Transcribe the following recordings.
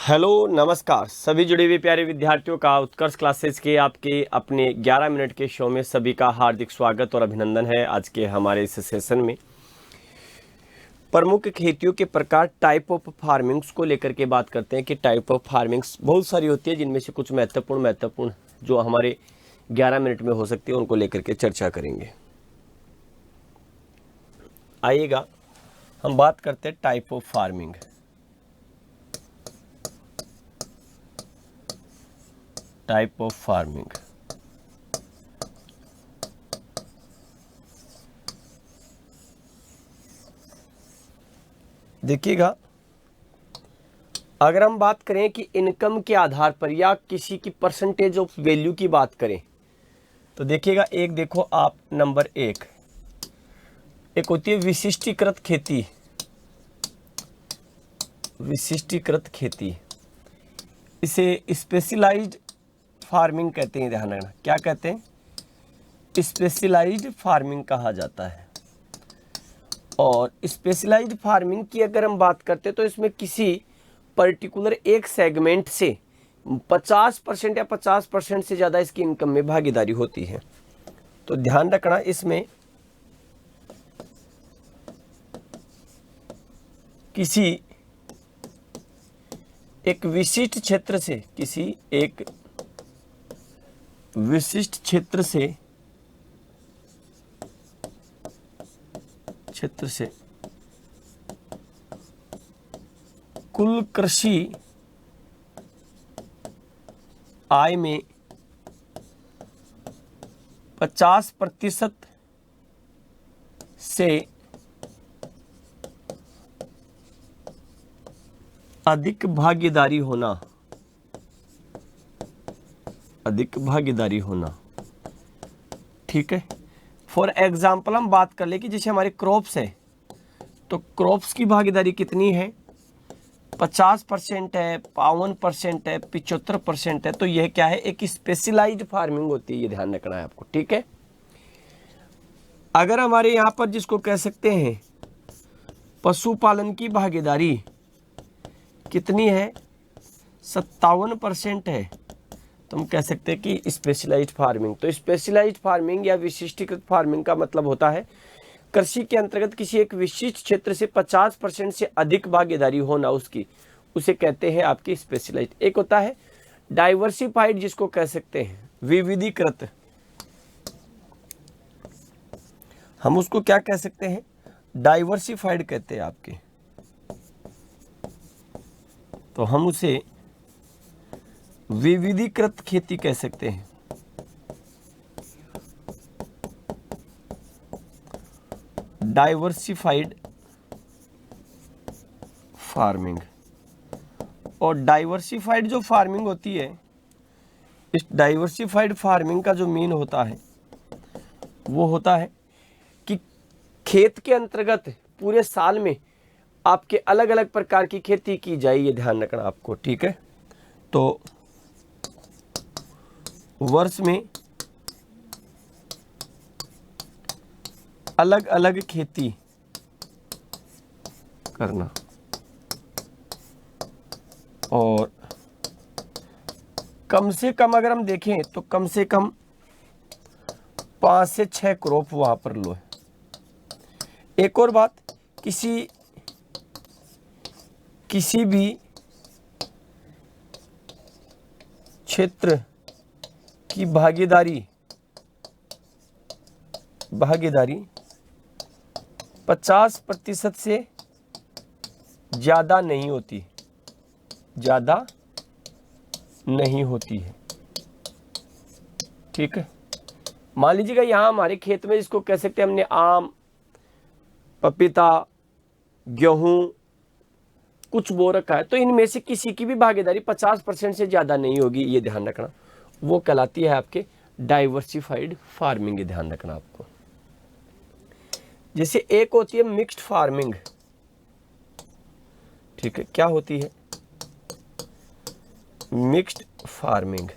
Hello नमस्कार सभी जुड़े हुए प्यारे विद्यार्थियों का उत्कर्ष क्लासेस के आपके अपने 11 मिनट के शो में सभी का हार्दिक स्वागत और अभिनंदन है। आज के हमारे इस सेशन में प्रमुख खेतियों के प्रकार टाइप ऑफ फार्मिंग्स को लेकर के बात करते हैं कि टाइप ऑफ फार्मिंग्स बहुत सारी होती है, जिनमें से कुछ महत्वपूर्ण जो हमारे 11 मिनट में हो सकती है उनको लेकर के चर्चा करेंगे। आइएगा हम बात करते हैं type of farming. Type of farming देखिएगा, अगर हम बात करें कि इनकम के आधार पर या किसी की परसेंटेज ऑफ वैल्यू की बात करें तो देखिएगा, एक देखो आप नंबर एक होती है विशिष्टीकृत खेती। विशिष्टीकृत खेती इसे स्पेशलाइज्ड फार्मिंग कहते हैं। ध्यान रखना, क्या कहते हैं? स्पेशलाइज्ड फार्मिंग कहा जाता है। और स्पेशलाइज्ड फार्मिंग की अगर हम बात करते हैं तो इसमें किसी पर्टिकुलर एक सेगमेंट से 50% या 50% से ज़्यादा इसकी इनकम में भागीदारी होती है। तो ध्यान रखना, इसमें किसी एक विशिष्ट क्षेत्र से कुल कृषि आय में 50% से अधिक भागीदारी होना। ठीक है, फॉर एग्जाम्पल हम बात कर ले कि जैसे हमारे क्रॉप्स है तो क्रॉप्स की भागीदारी कितनी है? 50% है, 52% है, 75% है। तो यह क्या है? एक स्पेशलाइज्ड फार्मिंग होती है, ये ध्यान रखना है आपको। ठीक है, अगर हमारे यहाँ पर जिसको कह सकते हैं पशुपालन की भागीदारी कितनी है? 57% है, तो हम कह सकते हैं कि स्पेशलाइज्ड फार्मिंग। तो स्पेशलाइज्ड फार्मिंग या विशिष्टीकृत फार्मिंग का मतलब होता है कृषि के अंतर्गत किसी एक विशिष्ट क्षेत्र से 50% से अधिक भागीदारी होना उसकी, उसे कहते हैं आपकी स्पेशलाइज्ड। एक होता है डाइवर्सिफाइड, जिसको कह सकते हैं विविधीकृत। हम उसको क्या कह सकते हैं? डाइवर्सिफाइड कहते हैं आपके। तो हम उसे विविधीकृत खेती कह सकते हैं। Diversified farming. और डाइवर्सिफाइड जो फार्मिंग होती है, इस डाइवर्सिफाइड फार्मिंग का जो मीन होता है वो होता है कि खेत के अंतर्गत पूरे साल में आपके अलग अलग प्रकार की खेती की जाए, ये ध्यान रखना आपको। ठीक है, तो वर्ष में अलग अलग खेती करना और कम से कम अगर हम देखें तो कम से कम 5 से 6 क्रॉप वहां पर लो। एक और बात, किसी भी क्षेत्र की भागीदारी 50% से ज्यादा नहीं होती है। ठीक है, मान लीजिएगा यहाँ हमारे खेत में इसको कह सकते हैं हमने आम, पपीता, गेहूं कुछ बो रखा है, तो इनमें से किसी की भी भागीदारी 50% से ज्यादा नहीं होगी, ये ध्यान रखना। वो कहलाती है आपके डाइवर्सिफाइड फार्मिंग, ये ध्यान रखना आपको। जैसे एक होती है मिक्स्ड फार्मिंग। ठीक है, क्या होती है? Mixed farming.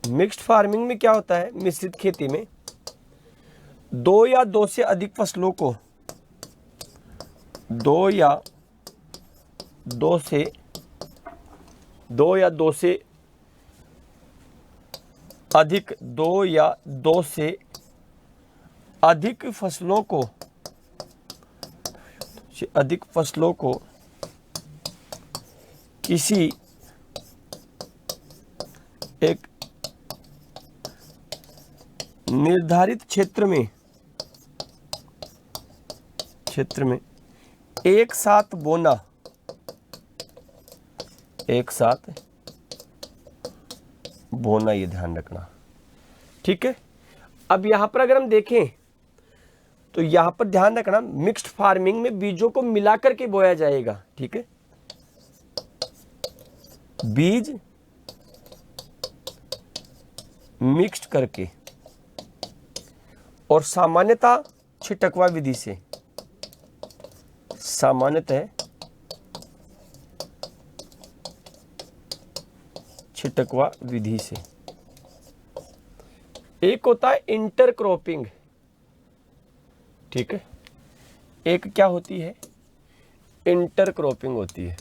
मिक्स्ड फार्मिंग में क्या होता है? मिश्रित खेती में दो या दो से अधिक फसलों को, दो या दो या दो से अधिक, दो या दो से अधिक फसलों को किसी एक निर्धारित क्षेत्र में एक साथ बोना, ये ध्यान रखना। ठीक है, अब यहां पर अगर हम देखें तो यहां पर ध्यान रखना, मिक्स्ड फार्मिंग में बीजों को मिलाकर के बोया जाएगा। ठीक है, बीज मिक्स्ड करके और सामान्यतः छिटकवा विधि से, सामान्यतः छिटकवा विधि से। एक होता है इंटरक्रॉपिंग। ठीक है, एक क्या होती है, इंटरक्रॉपिंग होती है।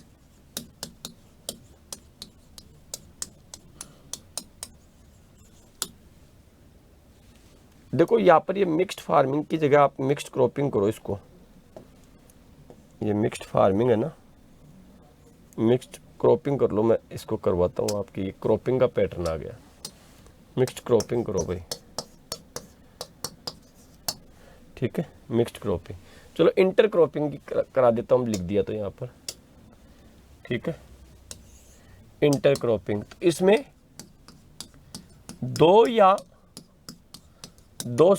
देखो यहां पर ये मिक्स्ड फार्मिंग की जगह आप मिक्स्ड क्रॉपिंग करो इसको। ये मिक्स्ड फार्मिंग है ना, मिक्स्ड क्रॉपिंग कर लो। मैं इसको करवाता हूँ आपकी, ये क्रॉपिंग का पैटर्न आ गया। मिक्स्ड क्रॉपिंग करो भाई। ठीक है, मिक्स्ड क्रॉपिंग। चलो इंटर क्रॉपिंग की करा देता हूँ, लिख दिया तो यहाँ पर। ठीक है, इंटर क्रॉपिंग, तो इसमें दो या दो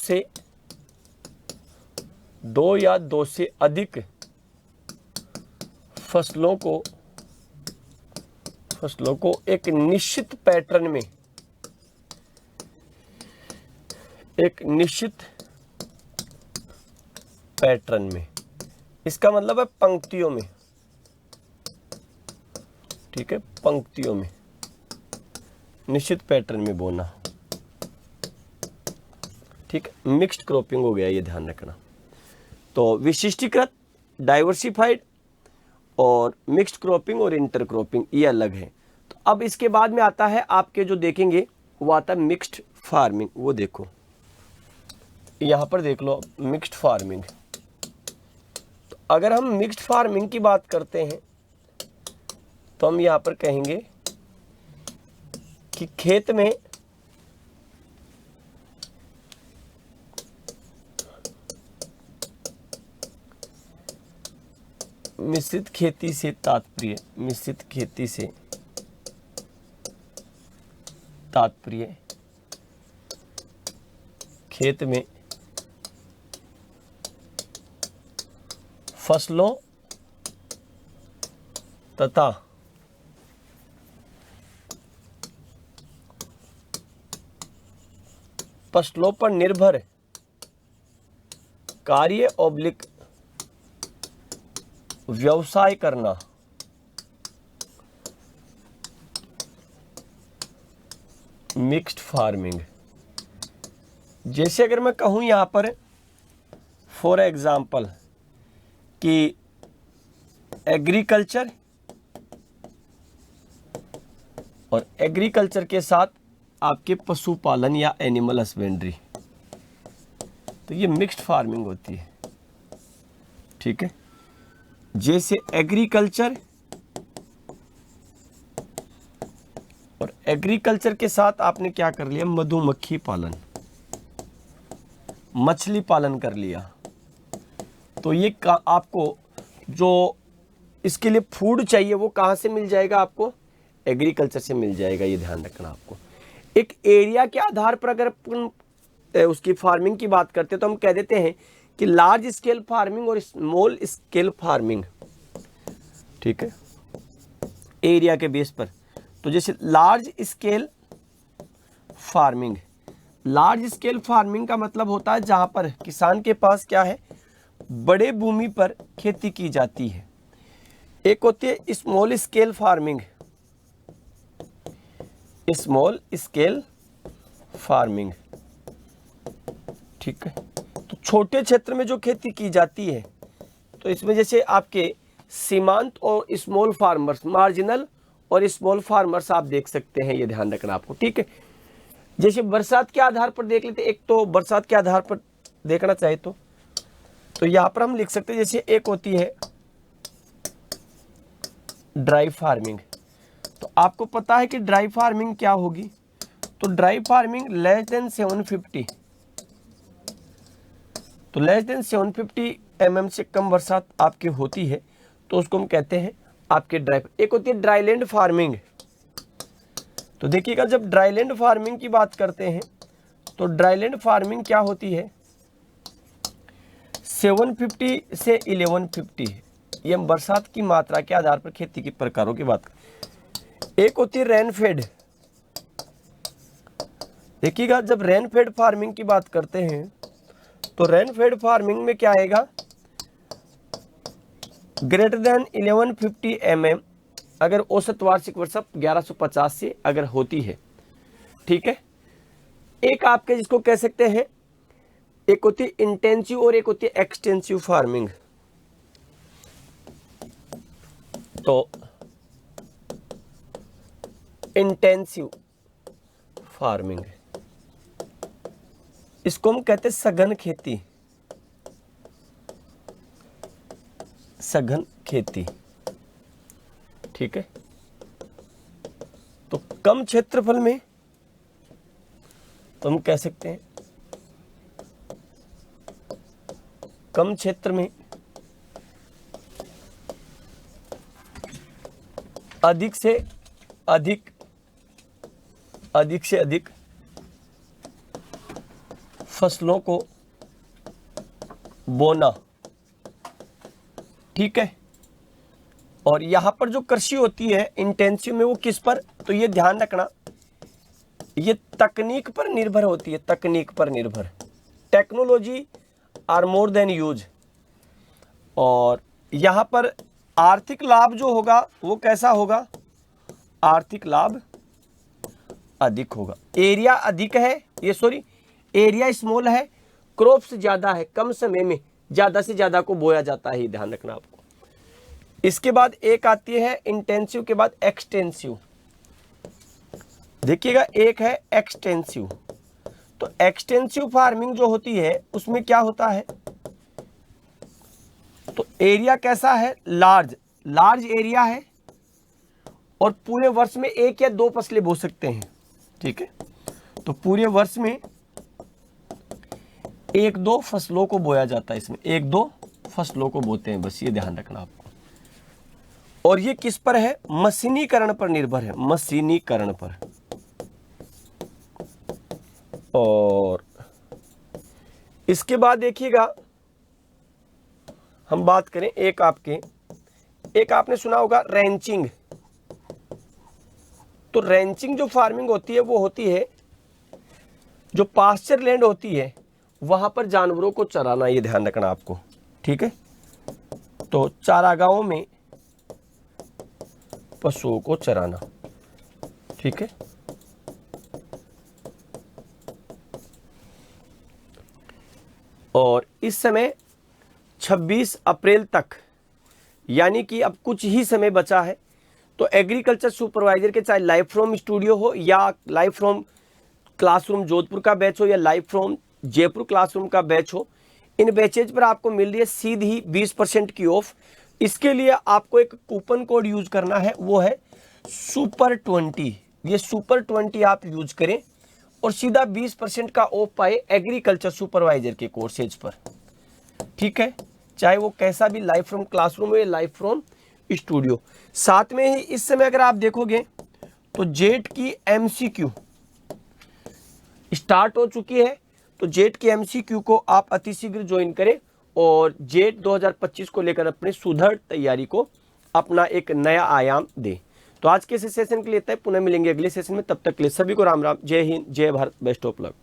से अधिक फसलों को एक निश्चित पैटर्न में, इसका मतलब है पंक्तियों में। ठीक है, पंक्तियों में निश्चित पैटर्न में बोना। ठीक है, मिक्स्ड क्रॉपिंग हो गया, ये ध्यान रखना। तो विशिष्टीकृत, डाइवर्सिफाइड और मिक्स्ड क्रॉपिंग और इंटर क्रॉपिंग ये अलग है। तो अब इसके बाद में आता है आपके जो देखेंगे वो आता है मिक्स्ड फार्मिंग। वो देखो यहां पर देख लो, मिक्स्ड फार्मिंग। तो अगर हम मिक्स्ड फार्मिंग की बात करते हैं तो हम यहां पर कहेंगे कि खेत में मिश्रित खेती से तात्पर्य खेत में फसलों तथा फसलों पर निर्भर कार्य ऑब्लिक व्यवसाय करना। Mixed farming. जैसे अगर मैं कहूं यहां पर फॉर एग्जाम्पल कि एग्रीकल्चर और एग्रीकल्चर के साथ आपके पशुपालन या एनिमल हस्बेंड्री, तो ये मिक्स्ड फार्मिंग होती है। ठीक है, जैसे एग्रीकल्चर और एग्रीकल्चर के साथ आपने क्या कर लिया, मधुमक्खी पालन, मछली पालन कर लिया। तो ये आपको जो इसके लिए फूड चाहिए वो कहाँ से मिल जाएगा, आपको एग्रीकल्चर से मिल जाएगा। ये ध्यान रखना आपको। एक एरिया के आधार पर अगर अपन उसकी फार्मिंग की बात करते हैं तो हम कह देते हैं कि लार्ज स्केल फार्मिंग और स्मॉल स्केल फार्मिंग। ठीक है, एरिया के बेस पर। तो जैसे लार्ज स्केल फार्मिंग का मतलब होता है जहां पर किसान के पास क्या है, बड़े भूमि पर खेती की जाती है। एक होती है स्मॉल स्केल फार्मिंग। ठीक है, तो छोटे क्षेत्र में जो खेती की जाती है, तो इसमें जैसे आपके सीमांत और स्मॉल फार्मर्स, मार्जिनल और स्मॉल फार्मर्स आप देख सकते हैं, ये ध्यान रखना आपको, ठीक है। जैसे बरसात के आधार पर देख लेते, एक तो बरसात के आधार पर देखना चाहे तो यहाँ पर हम लिख सकते हैं, जैसे एक होती है ड्राई फार्मिंग। तो आपको पता है कि ड्राई फार्मिंग क्या होगी, तो ड्राई फार्मिंग लेस देन 750, तो लेस देन 750 mm से कम बरसात आपकी होती है तो उसको हम कहते हैं आपके ड्राई। एक होती है ड्राईलैंड फार्मिंग। तो देखिएगा, जब ड्राईलैंड फार्मिंग की बात करते हैं तो ड्राईलैंड फार्मिंग क्या होती है, 750 से 1150, ये हम बरसात की मात्रा के आधार पर खेती के प्रकारों की बात करें। एक होती है रेनफेड। देखिएगा, जब रेनफेड फार्मिंग की बात करते हैं तो रेनफेड फार्मिंग में क्या आएगा, ग्रेटर देन 1150 mm अगर औसत वार्षिक वर्षा 1150 से अगर होती है, ठीक है। एक आपके जिसको कह सकते हैं, एक होती है इंटेंसिव और एक होती है एक्सटेंसिव फार्मिंग। तो इंटेंसिव फार्मिंग, इसको हम कहते हैं सघन खेती, सघन खेती, ठीक है। तो कम क्षेत्रफल में तो हम कह सकते हैं, कम क्षेत्र में अधिक से अधिक फसलों को बोना, ठीक है। और यहां पर जो कृषि होती है इंटेंसिव में, वो किस पर, तो ये ध्यान रखना, ये तकनीक पर निर्भर होती है, तकनीक पर निर्भर, technology are more than use. और यहां पर आर्थिक लाभ जो होगा वो कैसा होगा, आर्थिक लाभ अधिक होगा। एरिया अधिक है, ये सॉरी एरिया स्मॉल है, क्रॉप्स ज्यादा है, कम समय में ज्यादा से ज्यादा को बोया जाता है, ये ध्यान रखना आपको। इसके बाद एक आती है इंटेंसिव के बाद एक्सटेंसिव। देखिएगा, एक है एक्सटेंसिव। तो एक्सटेंसिव फार्मिंग जो होती है उसमें क्या होता है, तो एरिया कैसा है, लार्ज एरिया है और पूरे वर्ष में एक या दो फसलें बो सकते हैं, ठीक है। तो पूरे वर्ष में एक दो फसलों को बोया जाता है, इसमें एक दो फसलों को बोते हैं, बस ये ध्यान रखना आपको। और ये किस पर है, मशीनीकरण पर निर्भर है, मशीनीकरण पर। और इसके बाद देखिएगा, हम बात करें एक आपने सुना होगा रैंचिंग। तो रैंचिंग जो फार्मिंग होती है वो होती है जो पास्चर लैंड होती है वहां पर जानवरों को चराना, ये ध्यान रखना आपको, ठीक है। तो चारागाहों में पशुओं को चराना, ठीक है। और इस समय 26 अप्रैल तक, यानी कि अब कुछ ही समय बचा है, तो एग्रीकल्चर सुपरवाइजर के चाहे लाइव फ्रॉम स्टूडियो हो या लाइव फ्रॉम क्लासरूम जोधपुर का बैच हो या लाइव फ्रॉम जयपुर क्लासरूम का बैच हो, इन बैचेज पर आपको मिल रही है सीधी 20% की ऑफ। इसके लिए आपको एक कूपन कोड यूज करना है, वो है सुपर 20। ये सुपर 20 आप यूज करें और सीधा 20% का ऑफ पाए एग्रीकल्चर सुपरवाइजर के कोर्सेज पर, ठीक है। चाहे वो कैसा भी लाइव फ्रॉम क्लासरूम हो या लाइव फ्रॉम स्टूडियो। साथ में ही इस समय अगर आप देखोगे तो जेट की एमसीक्यू स्टार्ट हो चुकी है, तो जेट की एमसीक्यू को आप अतिशीघ्र ज्वाइन करें और जेट 2025 को लेकर अपने सुदृढ़ तैयारी को अपना एक नया आयाम दें। तो आज के इस सेशन के लिए इतना ही, पुनः मिलेंगे अगले सेशन में, तब तक के लिए सभी को राम राम, जय हिंद, जय भारत, बेस्ट ऑफ लक।